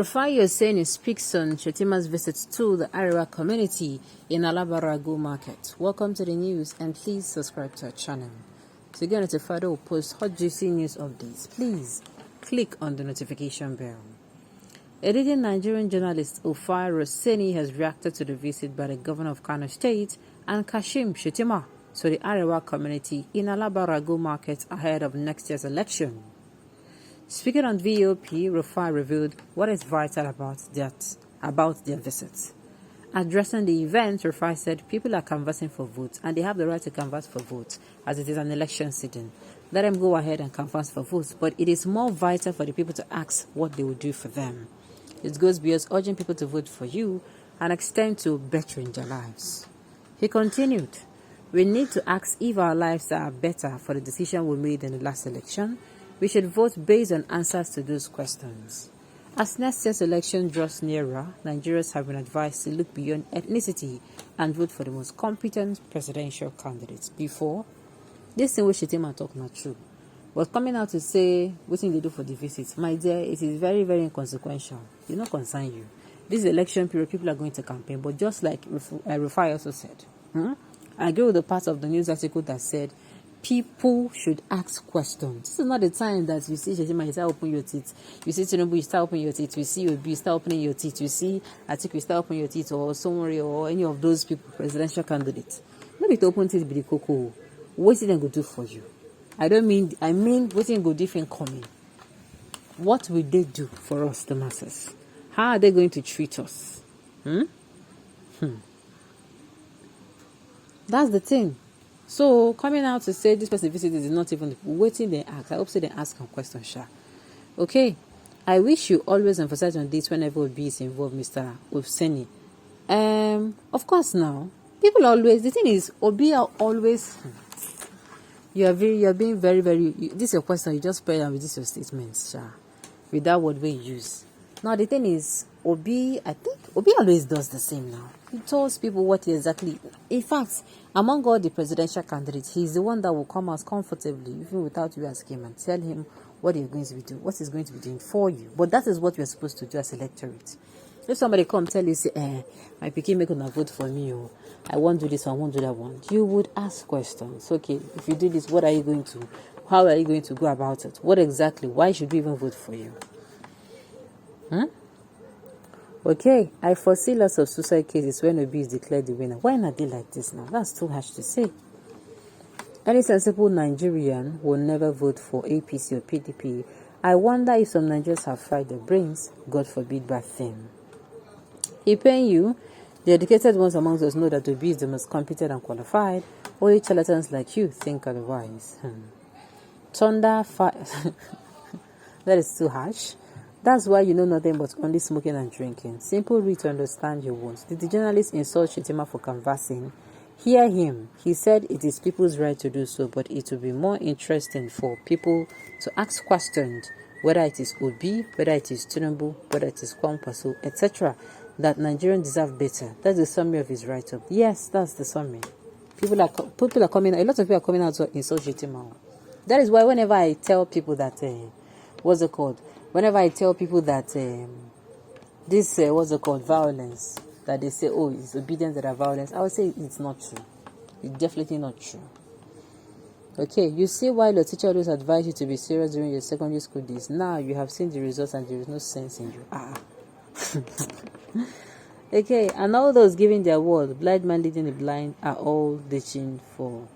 Rufai Oseni speaks on Shettima's visit to the Arewa community in Arewa market. Welcome to the news and please subscribe to our channel. To get notified or post hot juicy news updates, please click on the notification bell. A leading Nigerian journalist, Rufai Oseni, has reacted to the visit by the governor of Kano State and Kashim Shettima to the Arewa community in Arewa market ahead of next year's election. Speaking on VOP, Rufai revealed what is vital about their visit. Addressing the event, Rufai said people are canvassing for votes and they have the right to canvass for votes as it is an election season. Let them go ahead and canvass for votes, but it is more vital for the people to ask what they will do for them. It goes beyond urging people to vote for you and extend to bettering their lives. He continued, we need to ask if our lives are better for the decision we made in the last election. We should vote based on answers to those questions. As next year's election draws nearer, Nigerians have been advised to look beyond ethnicity and vote for the most competent presidential candidates. Before, this thing which Shettima talk not true. But coming out to say what thing they do for the visit, my dear, it is very, very inconsequential. It not concern you. This election period, people are going to campaign. But just like Rufai also said, I agree with the part of the news article that said, people should ask questions. This is not the time that you see Shettima, you start opening your teeth. You see Tinubu, you start opening your teeth. You see Obi, you start opening your teeth. You see Atiku, you start opening your teeth, or Somori, or any of those people, presidential candidates. Maybe to open teeth be the cocoa. What is it going to do for you? I mean, what is it going to do in coming? What will they do for us, the masses? How are they going to treat us? That's the thing. So, coming out to say this person visited is not even waiting they ask. I hope they ask a question, sha. Okay. I wish you always emphasize on this whenever Obi is involved, Mr. Oseni. Of course now. People always, the thing is, Obi are always, you are being very, very, this is your question, you just pray and with this your statements, sha. With that word we use. Now, the thing is, I think Obi always does the same now. He tells people what he exactly... In fact, among all the presidential candidates, he's the one that will come out comfortably, even without you asking him, and tell him what he's going to be doing, what he's going to be doing for you. But that is what you're supposed to do as electorate. If somebody come tell you, say, my pikin make una vote for me, or I won't do this, I won't do that one, you would ask questions. Okay, if you do this, what are you going to... How are you going to go about it? What exactly? Why should we even vote for you? Okay, I foresee lots of suicide cases when Obi is declared the winner. Why not be like this now? That's too harsh to say. Any sensible Nigerian will never vote for APC or PDP. I wonder if some Nigerians have fried their brains, God forbid bad thing. He paying you, the educated ones amongst us know that Obi is the most competent and qualified. Only charlatans like you think otherwise. Thunder, fire. That is too harsh. That's why you know nothing but only smoking and drinking. Simple read to understand your wounds. Did the journalist insult Shettima for canvassing? Hear him. He said it is people's right to do so, but it will be more interesting for people to ask questions, whether it is Obi, whether it is Tinubu, whether it is Kwankwaso, etc., that Nigerians deserve better. That's the summary of his write-up. Yes, that's the summary. People are coming, a lot of people are coming out to insult Shettima. That is why whenever I tell people that, what's it called? Whenever I tell people that this, violence, that they say, oh, it's obedience that are violence, I would say it's not true. It's definitely not true. Okay, you see why your teacher always advise you to be serious during your secondary school days. Now you have seen the results and there is no sense in you. Okay, and all those giving their word, blind man leading the blind, are all ditching for,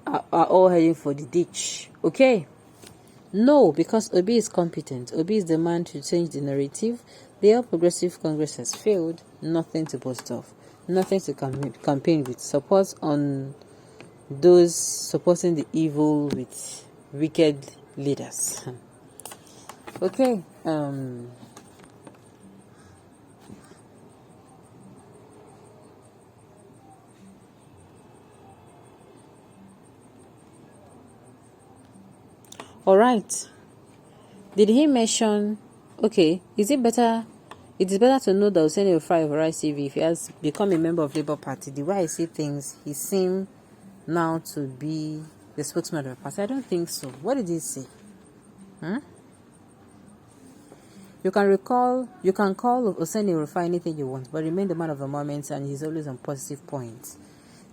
are all heading for the ditch. Okay. No, because Obi is competent. Obi is the man to change the narrative. The All Progressive Congress has failed. Nothing to boast of. Nothing to campaign with. Support on those supporting the evil with wicked leaders. Okay. All right. Did he mention? Okay. Is it better? It is better to know that Oseni Rufai of Rice TV, if he has become a member of Labour Party. The way I see things, he seems now to be the spokesman of the party. I don't think so. What did he say? You can call Oseni Rufai anything you want, but remain the man of the moment, and he's always on positive points.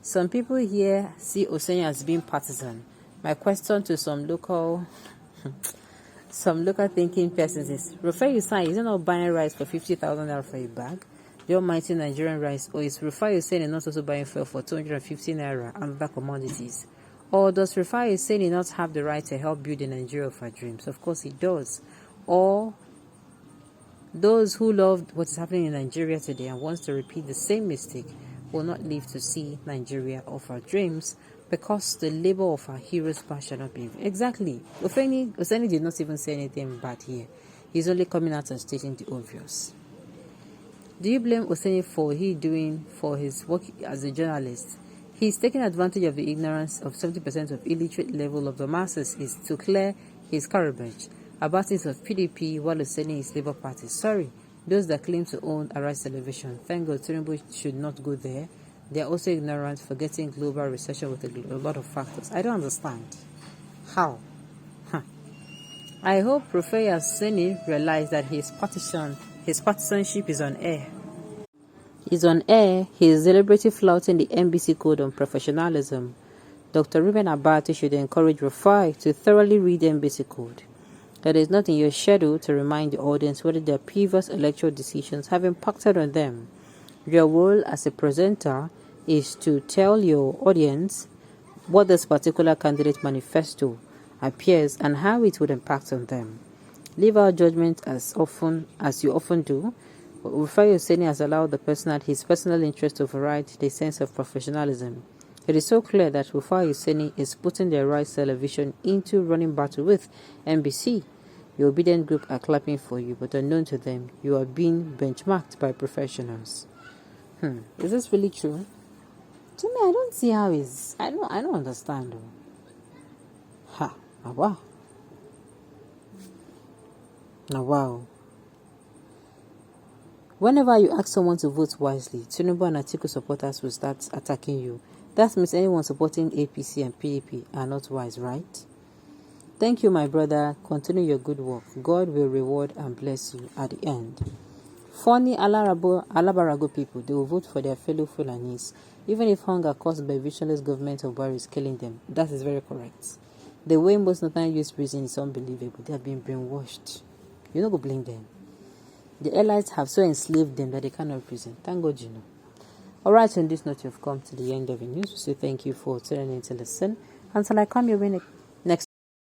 Some people here see Oseni as being partisan. My question to some local thinking persons is: Rufai Oseni, is it not buying rice for 50,000 naira for a bag? The almighty Nigerian rice, or is Rufai Oseni not also buying fuel for 250 naira and other commodities? Or does Rufai Oseni not have the right to help build the Nigeria of our dreams? Of course he does. Or those who love what is happening in Nigeria today and wants to repeat the same mistake will not live to see Nigeria of our dreams, because the labor of our heroes past shall not be. Exactly. Oseni did not even say anything bad here. He's only coming out and stating the obvious. Do you blame Oseni for for his work as a journalist? He's taking advantage of the ignorance of 70% of illiterate level of the masses is to clear his garbage about it of PDP while Oseni is Labour Party. Sorry, those that claim to own Arise Television. Thank God Tinubu should not go there. They are also ignorant, forgetting global recession with a lot of factors. I don't understand. How? I hope Rufai Oseni realized that his partisanship is on air. He's on air. He is deliberately flouting the NBC code on professionalism. Dr. Ruben Abati should encourage Rufai to thoroughly read the NBC code. That is not in your schedule to remind the audience whether their previous electoral decisions have impacted on them. Your role as a presenter is to tell your audience what this particular candidate manifesto appears and how it would impact on them. Leave out judgment as you often do. Rufai Oseni has allowed his personal interest to override the sense of professionalism. It is so clear that Rufai Oseni is putting their Rise Television into running battle with NBC. Your obedient group are clapping for you, but unknown to them, you are being benchmarked by professionals. Is this really true? To me, I don't see how it's. I don't understand. Wow. Wow. Whenever you ask someone to vote wisely, Tinubu and Atiku supporters will start attacking you. That means anyone supporting APC and PDP are not wise, right? Thank you, my brother. Continue your good work. God will reward and bless you at the end. Funny Alabarago people, they will vote for their fellow Fulanis, even if hunger caused by visionless government of Buhari is killing them. That is very correct. The way most Northern use prison is unbelievable. They have been brainwashed. You don't go blame them. The elites have so enslaved them that they cannot reason. Thank God you know. Alright, on this note, you've come to the end of the news. So thank you for tuning in to listen. Until I come your way next.